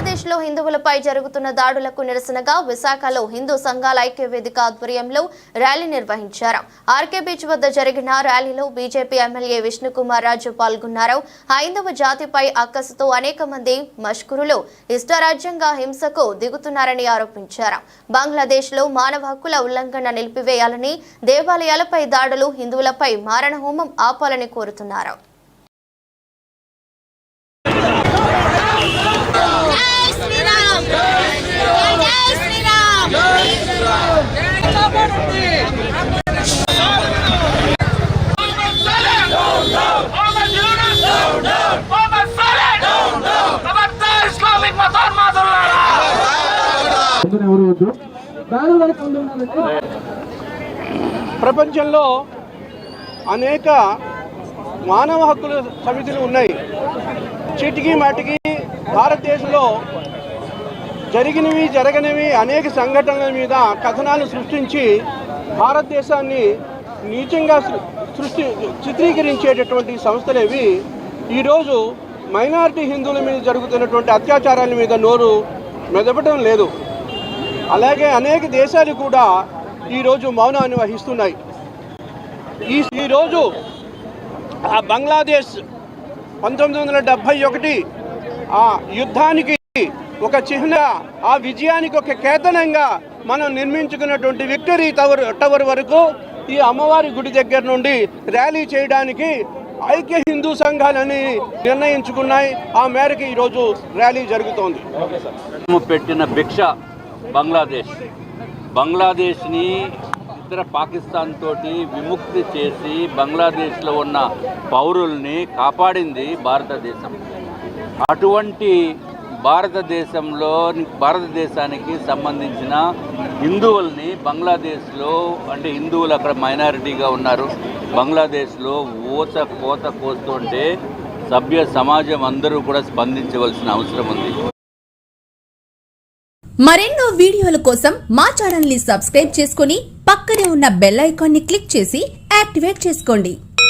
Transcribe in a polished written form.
బంగ్లాదేశ్లో హిందువులపై జరుగుతున్న దాడులకు నిరసనగా విశాఖలో హిందూ సంఘాల ఐక్య వేదిక ఆధ్వర్యంలో ర్యాలీ నిర్వహించారు. ఆర్కే బీచ్ వద్ద జరిగిన ర్యాలీలో బీజేపీ ఎమ్మెల్యే విష్ణుకుమార్ రాజు పాల్గొన్నారు. హైందవ జాతిపై అక్కసుతో అనేక మంది మష్కూరులు ఇష్టారాజ్యంగా హింసకు దిగుతున్నారని ఆరోపించారు. బంగ్లాదేశ్లో మానవ హక్కుల ఉల్లంఘన నిలిపివేయాలని, దేవాలయాలపై దాడులు, హిందువులపై మారణ హోమం ఆపాలని కోరుతున్నారు. ప్రపంచంలో అనేక మానవ హక్కుల సమితులు ఉన్నాయి. చీటికి మాటికి భారతదేశంలో జరిగినవి జరగనివి అనేక సంఘటనల మీద కథనాలు సృష్టించి భారతదేశాన్ని నీచంగా చిత్రీకరించేటటువంటి సంస్థలేవి ఈరోజు మైనారిటీ హిందువుల మీద జరుగుతున్నటువంటి అత్యాచారాల మీద నోరు మెదపడం లేదు. అలాగే అనేక దేశాలు కూడా ఈరోజు మౌనాన్ని వహిస్తున్నాయి. ఈరోజు ఆ బంగ్లాదేశ్ 1971 ఆ యుద్ధానికి ఒక చిహ్న, ఆ విజయానికి ఒక కేతనంగా మనం నిర్మించుకున్నటువంటి విక్టరీ టవర్ వరకు ఈ అమ్మవారి గుడి దగ్గర నుండి ర్యాలీ చేయడానికి ఐక్య హిందూ సంఘాలని నిర్ణయించుకున్నాయి. ఆ మేరకు ఈరోజు ర్యాలీ జరుగుతోంది. పెట్టిన భిక్ష బంగ్లాదేశ్ని ఇతర పాకిస్తాన్ తోటి విముక్తి చేసి బంగ్లాదేశ్లో ఉన్న పౌరుల్ని కాపాడింది భారతదేశం. అటువంటి భారతదేశానికి సంబంధించిన హిందువుల్ని బంగ్లాదేశ్లో, అంటే హిందువులు అక్కడ మైనారిటీగా ఉన్నారు, బంగ్లాదేశ్లో కోత కోస్తుంటే సభ్య సమాజం అందరూ కూడా స్పందించవలసిన అవసరం ఉంది. మరెన్నో వీడియోల కోసం మా ఛానల్ ని సబ్స్క్రైబ్ చేసుకుని పక్కనే ఉన్న బెల్ ఐకాన్ ని క్లిక్ చేసి యాక్టివేట్ చేసుకోండి.